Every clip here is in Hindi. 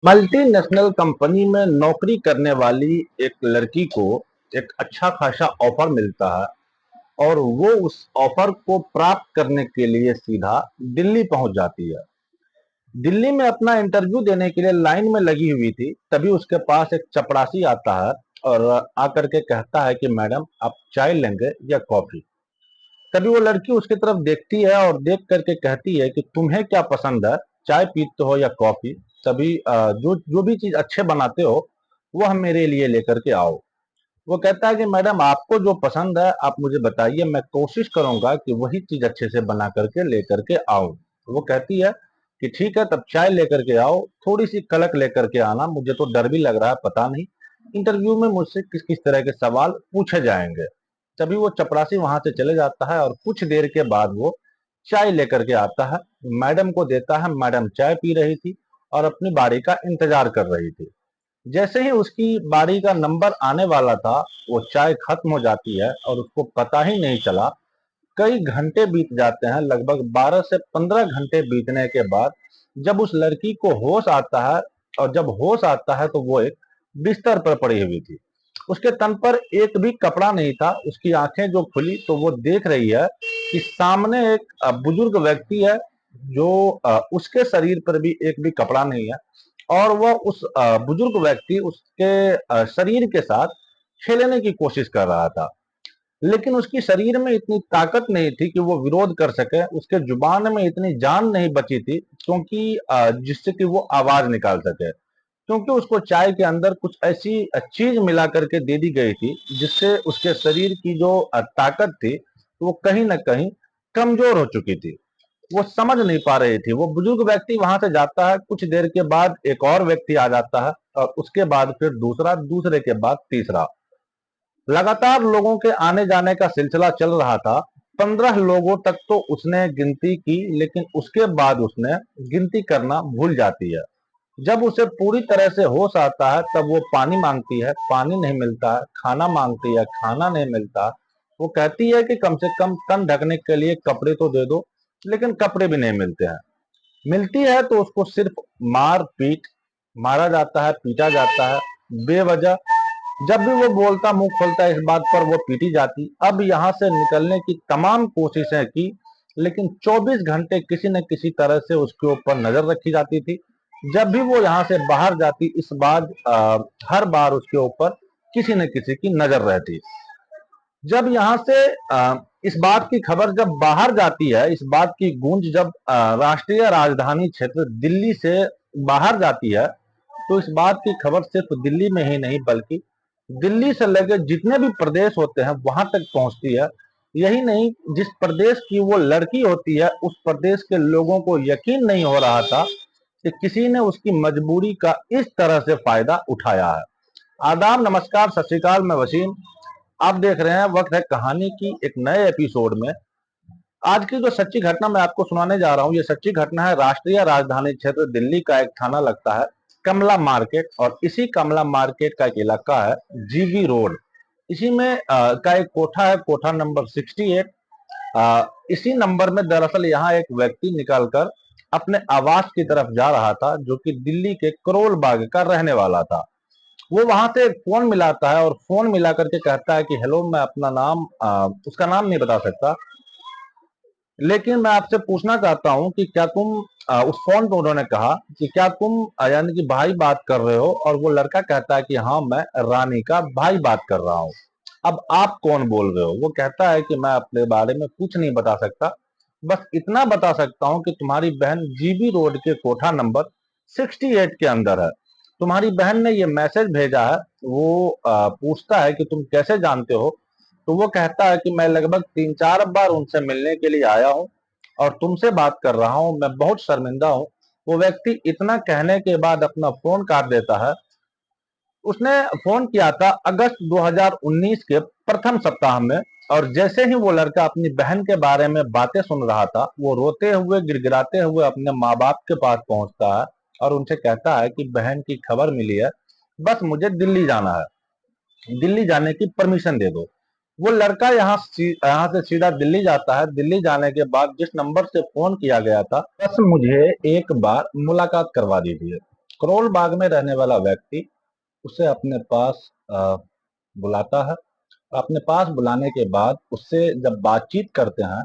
मल्टीनेशनल कंपनी में नौकरी करने वाली एक लड़की को एक अच्छा खासा ऑफर मिलता है और वो उस ऑफर को प्राप्त करने के लिए सीधा दिल्ली पहुंच जाती है। दिल्ली में अपना इंटरव्यू देने के लिए लाइन में लगी हुई थी, तभी उसके पास एक चपरासी आता है और आकर के कहता है कि मैडम आप चाय लेंगे या कॉफी। तभी वो लड़की उसकी तरफ देखती है और देख करके कहती है कि तुम्हें क्या पसंद है, चाय पीते हो या कॉफी। तभी जो जो भी चीज अच्छे बनाते हो वह मेरे लिए लेकर के आओ। वो कहता है कि मैडम आपको जो पसंद है आप मुझे बताइए, मैं कोशिश करूंगा कि वही चीज अच्छे से बना करके लेकर के आऊं। वो कहती है कि ठीक है, तब चाय लेकर के आओ, थोड़ी सी कलक लेकर के आना, मुझे तो डर भी लग रहा है, पता नहीं इंटरव्यू में मुझसे किस किस तरह के सवाल पूछे जाएंगे। तभी वो चपरासी वहां से चले जाता है और कुछ देर के बाद वो चाय लेकर के आता है, मैडम को देता है। मैडम चाय पी रही थी और अपनी बारी का इंतजार कर रही थी। जैसे ही उसकी बारी का नंबर आने वाला था, वो चाय खत्म हो जाती है और उसको पता ही नहीं चला। कई घंटे बीत जाते हैं, लगभग 12 से 15 घंटे बीतने के बाद जब उस लड़की को होश आता है, और जब होश आता है तो वो एक बिस्तर पर पड़ी हुई थी। उसके तन पर एक भी कपड़ा नहीं था। उसकी आंखें जो खुली तो वो देख रही है कि सामने एक बुजुर्ग व्यक्ति है, जो उसके शरीर पर भी एक भी कपड़ा नहीं है, और वह उस बुजुर्ग व्यक्ति उसके शरीर के साथ खेलने की कोशिश कर रहा था। लेकिन उसकी शरीर में इतनी ताकत नहीं थी कि वो विरोध कर सके, उसके जुबान में इतनी जान नहीं बची थी क्योंकि जिससे कि वो आवाज निकाल सके, क्योंकि उसको चाय के अंदर कुछ ऐसी चीज मिला करके दे दी गई थी जिससे उसके शरीर की जो ताकत थी वो कहीं ना कहीं कमजोर हो चुकी थी। वो समझ नहीं पा रही थी। वो बुजुर्ग व्यक्ति वहां से जाता है, कुछ देर के बाद एक और व्यक्ति आ जाता है और उसके बाद फिर दूसरा, दूसरे के बाद तीसरा। लगातार लोगों के आने जाने का सिलसिला चल रहा था। 15 लोगों तक तो उसने गिनती की, लेकिन उसके बाद उसने गिनती करना भूल जाती है। जब उसे पूरी तरह से होश आता है तब वो पानी मांगती है, पानी नहीं मिलता है। खाना मांगती है, खाना नहीं मिलता। वो कहती है कि कम से कम तन ढकने के लिए कपड़े तो दे दो, लेकिन कपड़े भी नहीं मिलते हैं। मिलती है तो उसको सिर्फ मार पीट, मारा जाता है, पीटा जाता है बेवजह। जब भी वो बोलता, मुंह खोलता है, इस बात पर वो पीटी जाती। अब यहाँ से निकलने की तमाम कोशिशें की, लेकिन 24 घंटे किसी न किसी तरह से उसके ऊपर नजर रखी जाती थी। जब भी वो यहाँ से बाहर जाती, इस बार हर बार उसके ऊपर किसी न किसी की नजर रहती। जब यहाँ से इस बात की खबर जब बाहर जाती है, इस बात की गूंज जब राष्ट्रीय राजधानी क्षेत्र दिल्ली से बाहर जाती है, तो इस बात की खबर सिर्फ दिल्ली में ही नहीं बल्कि दिल्ली से लगे जितने भी प्रदेश होते हैं वहां तक पहुंचती है। यही नहीं, जिस प्रदेश की वो लड़की होती है उस प्रदेश के लोगों को यकीन नहीं हो रहा था कि किसी ने उसकी मजबूरी का इस तरह से फायदा उठाया है। आदाब, नमस्कार, सत श्रीकाल, मैं वसीम। आप देख रहे हैं वक्त है कहानी की एक नए एपिसोड में। आज की जो सच्ची घटना मैं आपको सुनाने जा रहा हूं, ये सच्ची घटना है राष्ट्रीय राजधानी क्षेत्र दिल्ली का। एक थाना लगता है कमला मार्केट, और इसी कमला मार्केट का एक इलाका है जीबी रोड। इसी में का एक कोठा है, कोठा नंबर 68। इसी नंबर में दरअसल यहाँ एक व्यक्ति निकलकर अपने आवास की तरफ जा रहा था, जो कि दिल्ली के करोल बाग का रहने वाला था। वो वहां से एक फोन मिलाता है और फोन मिला करके कहता है कि हेलो, मैं अपना नाम उसका नाम नहीं बता सकता, लेकिन मैं आपसे पूछना चाहता हूं कि क्या तुम उस फोन पे उन्होंने कहा कि क्या तुम यानी कि भाई बात कर रहे हो, और वो लड़का कहता है कि हाँ, मैं रानी का भाई बात कर रहा हूँ। अब आप कौन बोल रहे हो? वो कहता है कि मैं अपने बारे में कुछ नहीं बता सकता, बस इतना बता सकता हूँ कि तुम्हारी बहन जीबी रोड के कोठा नंबर 68 के अंदर है। तुम्हारी बहन ने ये मैसेज भेजा है। वो पूछता है कि तुम कैसे जानते हो? तो वो कहता है कि मैं लगभग 3-4 बार उनसे मिलने के लिए आया हूँ और तुमसे बात कर रहा हूँ, मैं बहुत शर्मिंदा हूँ। वो व्यक्ति इतना कहने के बाद अपना फोन काट देता है। उसने फोन किया था अगस्त 2019 के प्रथम सप्ताह में, और जैसे ही वो लड़का अपनी बहन के बारे में बातें सुन रहा था, वो रोते हुए, गिड़गिड़ाते हुए अपने माँ बाप के पास पहुंचता है और उनसे कहता है कि बहन की खबर मिली है, बस मुझे दिल्ली जाना है, दिल्ली जाने की परमिशन दे दो। वो लड़का यहाँ से सीधा दिल्ली जाता है। दिल्ली जाने के बाद जिस नंबर से फोन किया गया था, बस मुझे एक बार मुलाकात करवा दीजिए। करोल बाग में रहने वाला व्यक्ति उसे अपने पास बुलाता है। अपने पास बुलाने के बाद उससे जब बातचीत करते हैं,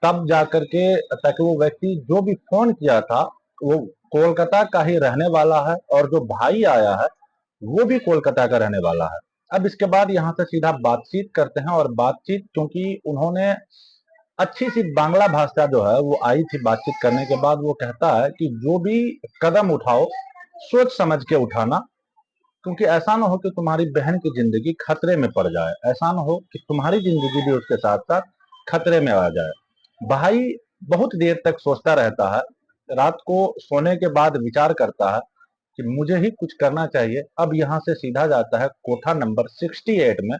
तब जाकर के, ताकि वो व्यक्ति जो भी फोन किया था वो कोलकाता का ही रहने वाला है, और जो भाई आया है वो भी कोलकाता का रहने वाला है। अब इसके बाद यहाँ से सीधा बातचीत करते हैं, और बातचीत क्योंकि उन्होंने अच्छी सी बांग्ला भाषा जो है वो आई थी, बातचीत करने के बाद वो कहता है कि जो भी कदम उठाओ सोच समझ के उठाना, क्योंकि ऐसा ना हो कि तुम्हारी बहन की जिंदगी खतरे में पड़ जाए, ऐसा ना हो कि तुम्हारी जिंदगी भी उसके साथ साथ खतरे में आ जाए। भाई बहुत देर तक सोचता रहता है, रात को सोने के बाद विचार करता है कि मुझे ही कुछ करना चाहिए। अब यहाँ से सीधा जाता है कोठा नंबर 68 में।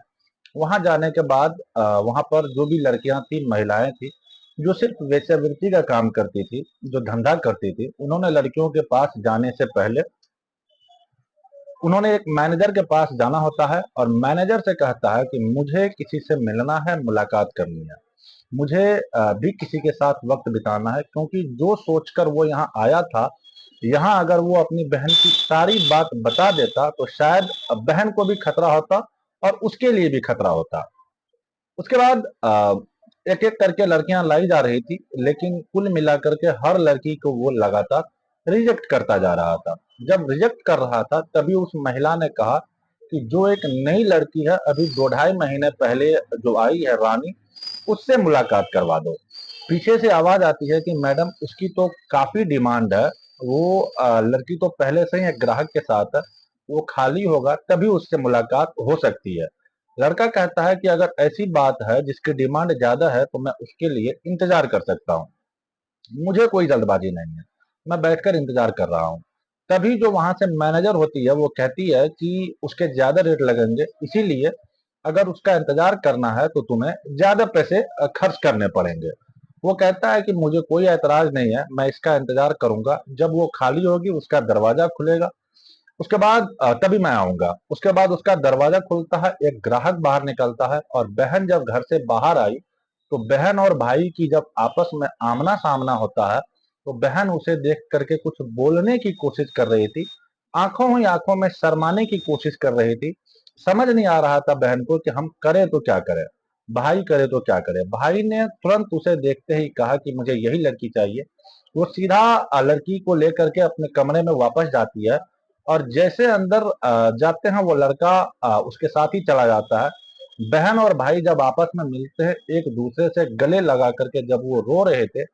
वहां जाने के बाद वहां पर जो भी लड़कियां थी, महिलाएं थी, जो सिर्फ वेश्यावृत्ति का काम करती थी, जो धंधा करती थी, उन्होंने लड़कियों के पास जाने से पहले उन्होंने एक मैनेजर के पास जाना होता है, और मैनेजर से कहता है कि मुझे किसी से मिलना है, मुलाकात करनी है, मुझे भी किसी के साथ वक्त बिताना है, क्योंकि जो सोचकर वो यहाँ आया था, यहाँ अगर वो अपनी बहन की सारी बात बता देता तो शायद बहन को भी खतरा होता और उसके लिए भी खतरा होता। उसके बाद एक एक करके लड़कियां लाई जा रही थी, लेकिन कुल मिलाकर के हर लड़की को वो लगातार रिजेक्ट करता जा रहा था। जब रिजेक्ट कर रहा था, तभी उस महिला ने कहा कि जो एक नई लड़की है, अभी 2 ढाई महीने पहले जो आई है, रानी, उससे मुलाकात करवा दो। पीछे से आवाज आती है कि मैडम, उसकी तो काफी डिमांड है, वो लड़की तो पहले से ही एक ग्राहक के साथ है, वो खाली होगा तभी उससे मुलाकात हो सकती है। लड़का कहता है कि अगर ऐसी बात है जिसकी डिमांड ज्यादा है तो मैं उसके लिए इंतजार कर सकता हूँ, मुझे कोई जल्दबाजी नहीं है, मैं बैठकर इंतजार कर रहा हूँ। तभी जो वहां से मैनेजर होती है वो कहती है कि उसके ज्यादा रेट लगेंगे, इसीलिए अगर उसका इंतजार करना है तो तुम्हें ज्यादा पैसे खर्च करने पड़ेंगे। वो कहता है कि मुझे कोई ऐतराज नहीं है, मैं इसका इंतजार करूंगा, जब वो खाली होगी उसका दरवाजा खुलेगा, उसके बाद तभी मैं आऊंगा। उसके बाद उसका दरवाजा खुलता है, एक ग्राहक बाहर निकलता है, और बहन जब घर से बाहर आई तो बहन और भाई की जब आपस में आमना सामना होता है, तो बहन उसे देख करके कुछ बोलने की कोशिश कर रही थी, आंखों ही आंखों में शर्माने की कोशिश कर रही थी। समझ नहीं आ रहा था बहन को कि हम करें तो क्या करें, भाई करे तो क्या करे। भाई ने तुरंत उसे देखते ही कहा कि मुझे यही लड़की चाहिए। वो सीधा लड़की को लेकर के अपने कमरे में वापस जाती है, और जैसे अंदर जाते हैं वो लड़का उसके साथ ही चला जाता है। बहन और भाई जब आपस में मिलते हैं, एक दूसरे से गले लगा करके जब वो रो रहे थे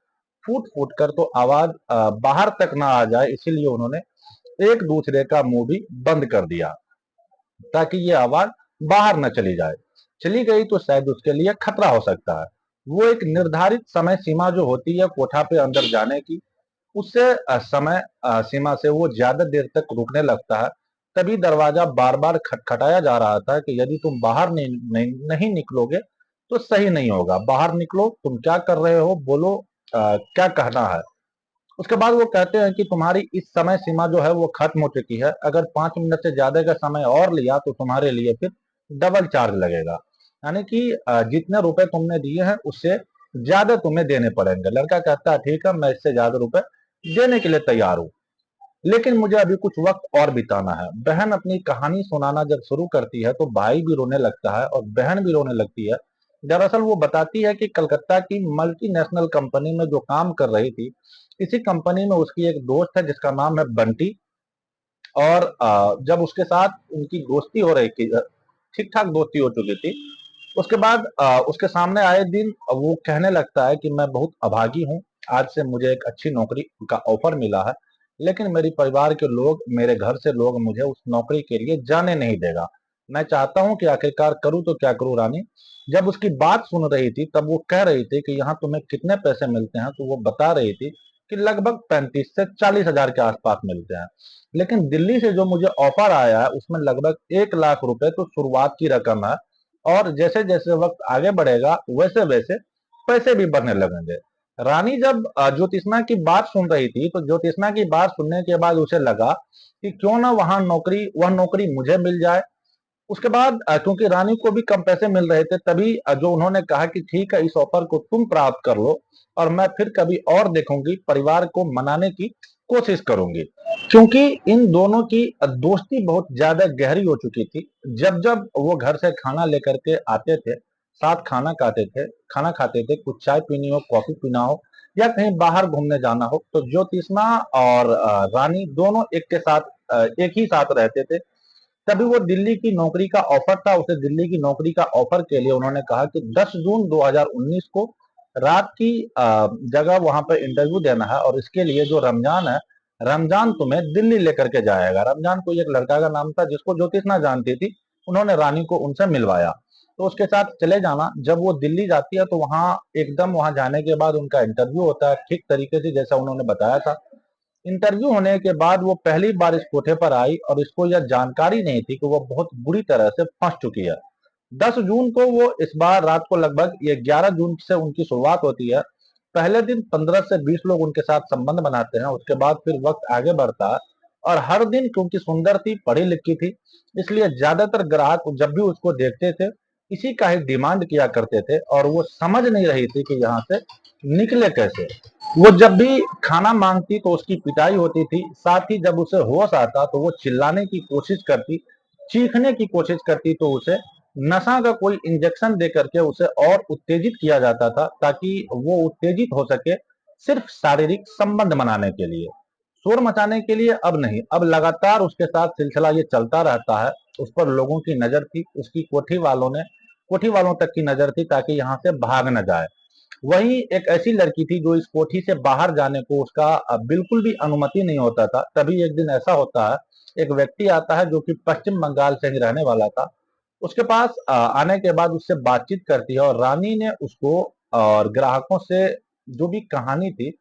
फूट फूट कर, तो आवाज बाहर तक ना आ जाए, इसीलिए उन्होंने एक दूसरे का मुंह भी बंद कर दिया, ताकि ये आवाज बाहर न चली जाए। चली गई तो शायद उसके लिए खतरा हो सकता है। वो एक निर्धारित समय सीमा जो होती है कोठा पे अंदर जाने की, उससे समय सीमा से वो ज्यादा देर तक रुकने लगता है। तभी दरवाजा बार बार खटखटाया जा रहा था कि यदि तुम बाहर नहीं निकलोगे तो सही नहीं होगा, बाहर निकलो, तुम क्या कर रहे हो, बोलो, क्या कहना है। उसके बाद वो कहते हैं कि तुम्हारी इस समय सीमा जो है वो खत्म हो चुकी है, अगर 5 मिनट से ज्यादा का समय और लिया तो तुम्हारे लिए फिर डबल चार्ज लगेगा, यानी कि जितने रुपए तुमने दिए हैं उससे ज्यादा तुम्हें देने पड़ेंगे। लड़का कहता है ठीक है, मैं इससे ज्यादा रुपए देने के लिए तैयार हूँ, लेकिन मुझे अभी कुछ वक्त और बिताना है। बहन अपनी कहानी सुनाना जब शुरू करती है तो भाई भी रोने लगता है और बहन भी रोने लगती है। दरअसल वो बताती है कि कलकत्ता की मल्टीनेशनल कंपनी में जो काम कर रही थी, इसी कंपनी में उसकी एक दोस्त है जिसका नाम है बंटी, और जब उसके साथ उनकी दोस्ती हो रही थी, ठीक ठाक दोस्ती हो चुकी थी, उसके बाद उसके सामने आए दिन वो कहने लगता है कि मैं बहुत अभागी हूँ, आज से मुझे एक अच्छी नौकरी का ऑफर मिला है, लेकिन मेरे परिवार के लोग, मेरे घर से लोग मुझे उस नौकरी के लिए जाने नहीं देगा। मैं चाहता हूँ कि आखिरकार करूँ तो क्या करूँ रानी। जब उसकी बात सुन रही थी तब वो कह रही थी कि यहाँ तुम्हें कितने पैसे मिलते हैं, तो वो बता रही थी कि लगभग 35 से 40 हजार के आसपास मिलते हैं, लेकिन दिल्ली से जो मुझे ऑफर आया है उसमें लगभग 1 लाख रुपए तो शुरुआत की रकम है, और जैसे जैसे वक्त आगे बढ़ेगा वैसे वैसे पैसे भी बढ़ने लगेंगे। रानी जब ज्योतिष्मा की बात सुन रही थी तो ज्योतिष्मा की बात सुनने के बाद उसे लगा कि क्यों ना वह नौकरी मुझे मिल जाए। उसके बाद क्योंकि रानी को भी कम पैसे मिल रहे थे, तभी जो उन्होंने कहा कि ठीक है, इस ऑफर को तुम प्राप्त कर लो और मैं फिर कभी और देखूंगी, परिवार को मनाने की कोशिश करूंगी। क्योंकि इन दोनों की दोस्ती बहुत ज्यादा गहरी हो चुकी थी। जब जब वो घर से खाना लेकर के आते थे, साथ खाना खाते थे, कुछ चाय पीनी हो, कॉफी पीना हो या कहीं बाहर घूमने जाना हो, तो ज्योतिष्मा और रानी दोनों एक के साथ एक ही साथ रहते थे। तभी वो दिल्ली की नौकरी का ऑफर था, उसे दिल्ली की नौकरी का ऑफर के लिए उन्होंने कहा कि 10 जून 2019 को रात की जगह वहां पर इंटरव्यू देना है और इसके लिए जो रमजान है, रमजान तुम्हें दिल्ली लेकर के जाएगा। रमजान कोई एक लड़का का नाम था जिसको ज्योतिषना जानती थी। उन्होंने रानी को उनसे मिलवाया, तो उसके साथ चले जाना। जब वो दिल्ली जाती है तो वहां एकदम वहां जाने के बाद उनका इंटरव्यू होता है, ठीक तरीके से जैसा उन्होंने बताया था। इंटरव्यू होने के बाद वो पहली बार इस कोठे पर आई और इसको यह जानकारी नहीं थी कि वो बहुत बुरी तरह से फंस चुकी है। 10 जून को वो इस बार रात को लगभग ये 11 जून से उनकी शुरुआत होती है। पहले दिन 15 से 20 लोग उनके साथ संबंध बनाते हैं, उसके बाद फिर वक्त आगे बढ़ता है और हर दिन क्योंकि सुंदर थी, पढ़ी लिखी थी, इसलिए ज्यादातर ग्राहक जब भी उसको देखते थे इसी का ही डिमांड किया करते थे और वो समझ नहीं रही थी कि यहाँ से निकले कैसे। वो जब भी खाना मांगती तो उसकी पिटाई होती थी, साथ ही जब उसे होश आता तो वो चिल्लाने की कोशिश करती, चीखने की कोशिश करती, तो उसे नशा का कोई इंजेक्शन दे करके उसे और उत्तेजित किया जाता था ताकि वो उत्तेजित हो सके, सिर्फ शारीरिक संबंध बनाने के लिए, शोर मचाने के लिए अब नहीं। अब लगातार उसके साथ सिलसिला ये चलता रहता है। उस पर लोगों की नजर थी, उसकी कोठी वालों तक की नजर थी ताकि यहाँ से भाग न जाए। वहीं एक ऐसी लड़की थी जो इस कोठी से बाहर जाने को उसका बिल्कुल भी अनुमति नहीं होता था। तभी एक दिन ऐसा होता है, एक व्यक्ति आता है जो कि पश्चिम बंगाल से ही रहने वाला था। उसके पास आने के बाद उससे बातचीत करती है और रानी ने उसको और ग्राहकों से जो भी कहानी थी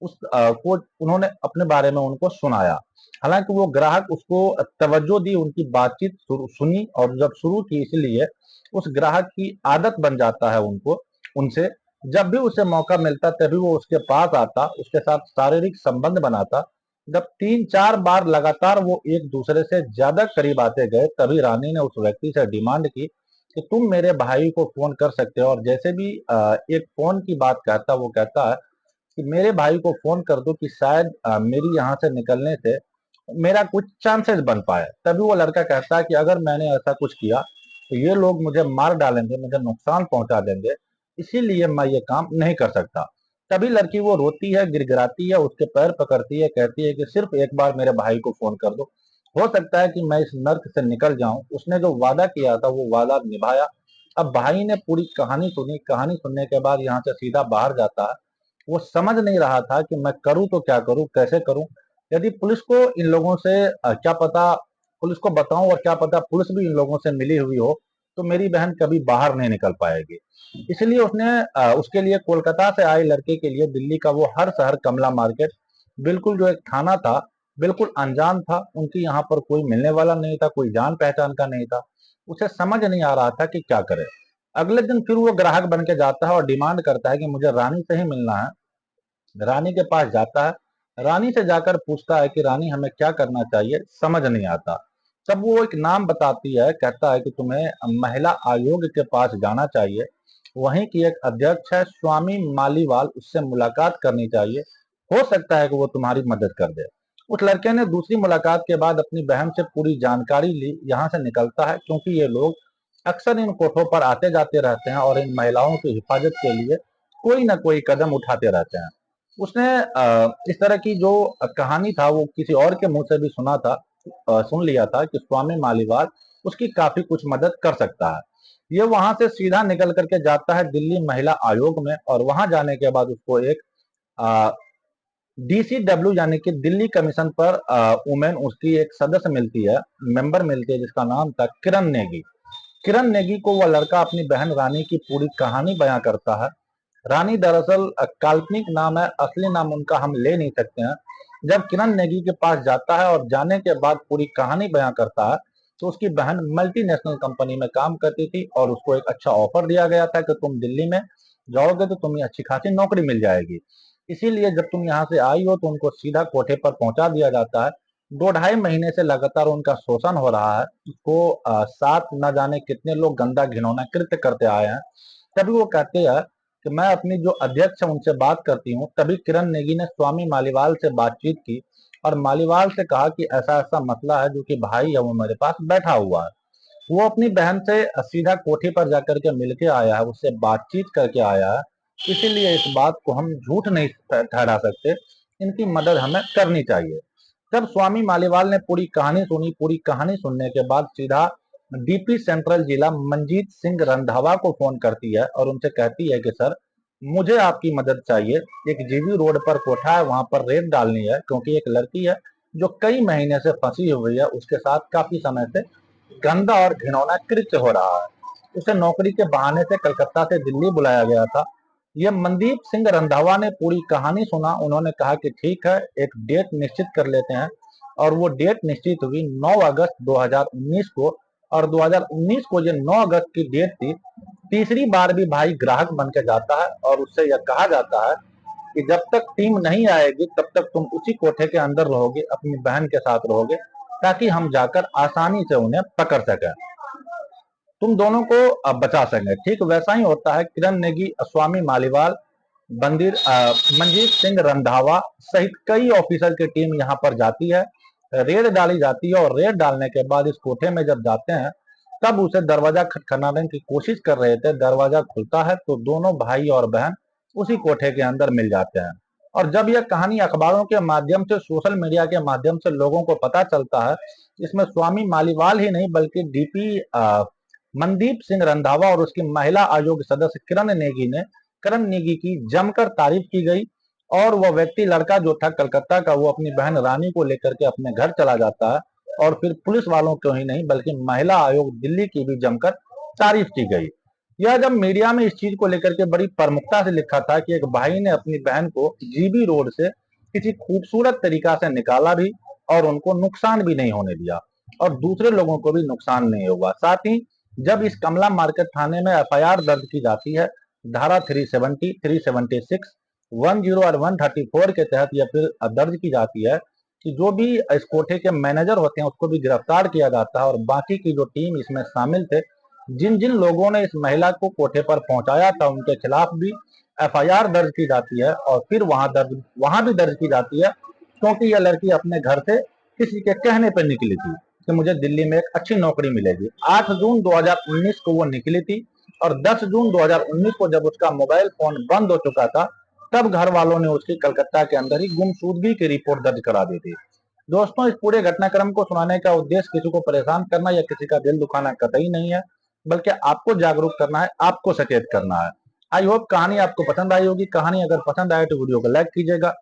उस को उन्होंने अपने बारे में उनको सुनाया। हालांकि वो ग्राहक उसको तवज्जो दी, उनकी बातचीत सुनी और जब शुरू की, इसलिए उस ग्राहक की आदत बन जाता है उनको उनसे। जब भी उसे मौका मिलता तभी वो उसके पास आता, उसके साथ शारीरिक संबंध बनाता। जब 3-4 बार लगातार वो एक दूसरे से ज्यादा करीब आते गए, तभी रानी ने उस व्यक्ति से डिमांड की कि तुम मेरे भाई को फोन कर सकते हो। और जैसे भी एक फोन की बात कहता, वो कहता है कि मेरे भाई को फोन कर दो कि शायद मेरी यहाँ से निकलने से मेरा कुछ चांसेस बन पाए। तभी वो लड़का कहता है कि अगर मैंने ऐसा कुछ किया तो ये लोग मुझे मार डालेंगे, मुझे नुकसान पहुंचा देंगे, इसीलिए मैं ये काम नहीं कर सकता। तभी लड़की वो रोती है, गिड़गिड़ाती है, उसके पैर पकड़ती है, कहती है कि सिर्फ एक बार मेरे भाई को फोन कर दो, हो सकता है कि मैं इस नर्क से निकल जाऊं। उसने जो वादा किया था वो वादा निभाया। अब भाई ने पूरी कहानी सुनी। कहानी सुनने के बाद यहाँ से सीधा बाहर जाता है। वो समझ नहीं रहा था कि मैं करूं तो क्या करूं, कैसे करूं। यदि पुलिस को इन लोगों से क्या पता, पुलिस को बताऊं और क्या पता पुलिस भी इन लोगों से मिली हुई हो, तो मेरी बहन कभी बाहर नहीं निकल पाएगी। इसलिए उसने उसके लिए कोलकाता से आए लड़के के लिए दिल्ली का वो हर शहर, कमला मार्केट, बिल्कुल जो एक थाना था, बिल्कुल अनजान था। उनकी यहाँ पर कोई मिलने वाला नहीं था, कोई जान पहचान का नहीं था। उसे समझ नहीं आ रहा था कि क्या करे। अगले दिन फिर वो ग्राहक बन के जाता है और डिमांड करता है कि मुझे रानी से ही मिलना है। रानी के पास जाता है, रानी से जाकर पूछता है कि रानी हमें क्या करना चाहिए, समझ नहीं आता। तब वो एक नाम बताती है, कहता है कि तुम्हें महिला आयोग के पास जाना चाहिए, वहीं की एक अध्यक्ष है स्वामी मालीवाल, उससे मुलाकात करनी चाहिए, हो सकता है कि वो तुम्हारी मदद कर दे। उस लड़के ने दूसरी मुलाकात के बाद अपनी बहन से पूरी जानकारी ली, यहाँ से निकलता है क्योंकि ये लोग अक्सर इन कोठों पर आते जाते रहते हैं और इन महिलाओं की हिफाजत के लिए कोई ना कोई कदम उठाते रहते हैं। उसने इस तरह की जो कहानी था वो किसी और के मुंह से भी सुन लिया था कि स्वामी मालीवाल उसकी काफी कुछ मदद कर सकता है। ये वहां से सीधा निकल करके जाता है दिल्ली महिला आयोग में और वहां जाने के बाद उसको एक डीसीडब्ल्यू यानी कि दिल्ली कमीशन पर वुमेन उसकी एक सदस्य मिलती है, मेंबर मिलती है, जिसका नाम था किरण नेगी। किरण नेगी को वह लड़का अपनी बहन रानी की पूरी कहानी बयां करता है। रानी दरअसल काल्पनिक नाम है, असली नाम उनका हम ले नहीं सकते हैं। जब किरण नेगी के पास जाता है और जाने के बाद पूरी कहानी बयां करता है, तो उसकी बहन मल्टीनेशनल कंपनी में काम करती थी और उसको एक अच्छा ऑफर दिया गया था कि तुम दिल्ली में जाओगे तो तुम्हें अच्छी खासी नौकरी मिल जाएगी। इसीलिए जब तुम यहाँ से आई हो तो उनको सीधा कोठे पर पहुंचा दिया जाता है। दो ढाई महीने से लगातार उनका शोषण हो रहा है। उसको साथ न जाने कितने लोग गंदा घिनौना कृत्य करते आए हैं। तभी वो कहते हैं कि मैं अपनी जो अध्यक्ष है उनसे बात करती हूँ। तभी किरण नेगी ने स्वामी मालीवाल से बातचीत की और मालीवाल से कहा कि ऐसा ऐसा मसला है, जो कि भाई है वो मेरे पास बैठा हुआ है। वो अपनी बहन से सीधा कोठी पर जाकर के मिल के आया है, उससे बातचीत करके आया है। इसीलिए इस बात को हम झूठ नहीं ठहरा सकते। इनकी मदद हमें करनी चाहिए। जब स्वामी मालीवाल ने पूरी कहानी सुनी, पूरी कहानी सुनने के बाद सीधा डीपी सेंट्रल जिला मंजीत सिंह रंधावा को फोन करती है और उनसे कहती है कि सर, मुझे आपकी मदद चाहिए। एक जीबी रोड पर कोठा है, वहां पर रेड डालनी है, क्योंकि एक लड़की है जो कई महीने से फंसी हुई है, उसके साथ काफी समय से गंदा और घिनौना कृत्य हो रहा है। उसे नौकरी के बहाने से कलकत्ता से दिल्ली बुलाया गया था। यह मनदीप सिंह रंधावा ने पूरी कहानी सुना। उन्होंने कहा कि ठीक है, एक डेट निश्चित कर लेते हैं। और वो डेट निश्चित हुई 9 अगस्त 2019 को। और 2019 को ये 9 अगस्त की डेट थी। तीसरी बार भी भाई ग्राहक बन के जाता है और उससे यह कहा जाता है कि जब तक टीम नहीं आएगी तब तक तुम उसी कोठे के अंदर रहोगे, अपनी बहन के साथ रहोगे, ताकि हम जाकर आसानी से उन्हें पकड़ सकें, तुम दोनों को बचा सकें। ठीक वैसा ही होता है। किरण नेगी, स्वामी मालीवाल, मंजीत सिंह रंधावा सहित कई ऑफिसर की टीम यहाँ पर जाती है। रेड डाली जाती है और रेड डालने के बाद इस कोठे में जब जाते हैं तब उसे दरवाजा खटखटाने की कोशिश कर रहे थे। दरवाजा खुलता है तो दोनों भाई और बहन उसी कोठे के अंदर मिल जाते हैं। और जब यह कहानी अखबारों के माध्यम से, सोशल मीडिया के माध्यम से लोगों को पता चलता है, इसमें स्वामी मालीवाल ही नहीं बल्कि डीपी मनदीप सिंह रंधावा और उसकी महिला आयोग सदस्य किरण नेगी की जमकर तारीफ की गई। और वह व्यक्ति, लड़का जो था कलकत्ता का, वो अपनी बहन रानी को लेकर के अपने घर चला जाता है। और फिर पुलिस वालों को ही नहीं बल्कि महिला आयोग दिल्ली की भी जमकर तारीफ की गई। यह जब मीडिया में इस चीज को लेकर के बड़ी प्रमुखता से लिखा था कि एक भाई ने अपनी बहन को जीबी रोड से किसी खूबसूरत तरीका से निकाला भी और उनको नुकसान भी नहीं होने दिया और दूसरे लोगों को भी नुकसान नहीं हुआ। साथ ही जब इस कमला मार्केट थाने में एफआईआर दर्ज की जाती है, धारा 370, 376, 10 और 134 के तहत यह फिर दर्ज की जाती है कि जो भी इस कोठे के मैनेजर होते हैं उसको भी गिरफ्तार किया जाता है। और बाकी की जो टीम इसमें शामिल थे, जिन जिन लोगों ने इस महिला को कोठे पर पहुंचाया था, उनके खिलाफ भी एफआईआर दर्ज की जाती है। और फिर वहां भी दर्ज की जाती है, क्योंकि यह लड़की अपने घर से किसी के कहने पर निकली थी कि मुझे दिल्ली में एक अच्छी नौकरी मिलेगी। 8 जून 2019 को वो निकली थी और 10 जून 2019 को जब उसका मोबाइल फोन बंद हो चुका था, तब घर वालों ने उसकी कलकत्ता के अंदर ही गुमशुदगी की रिपोर्ट दर्ज करा दी थी। दोस्तों, इस पूरे घटनाक्रम को सुनाने का उद्देश्य किसी को परेशान करना या किसी का दिल दुखाना कतई नहीं है, बल्कि आपको जागरूक करना है, आपको सचेत करना है। आई होप कहानी आपको पसंद आई होगी। कहानी अगर पसंद आए तो वीडियो को लाइक कीजिएगा।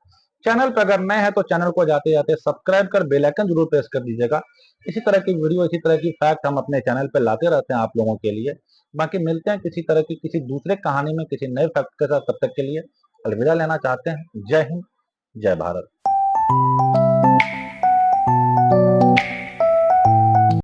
चैनल पर अगर नए हैं तो चैनल को जाते जाते सब्सक्राइब कर बेल आइकन जरूर प्रेस कर दीजिएगा। इसी तरह की वीडियो, इसी तरह की फैक्ट हम अपने चैनल पर लाते रहते हैं आप लोगों के लिए। बाकी मिलते हैं किसी तरह की किसी दूसरे कहानी में किसी नए फैक्ट के साथ। तब तक के लिए अलविदा लेना चाहते हैं। जय हिंद, जय भारत।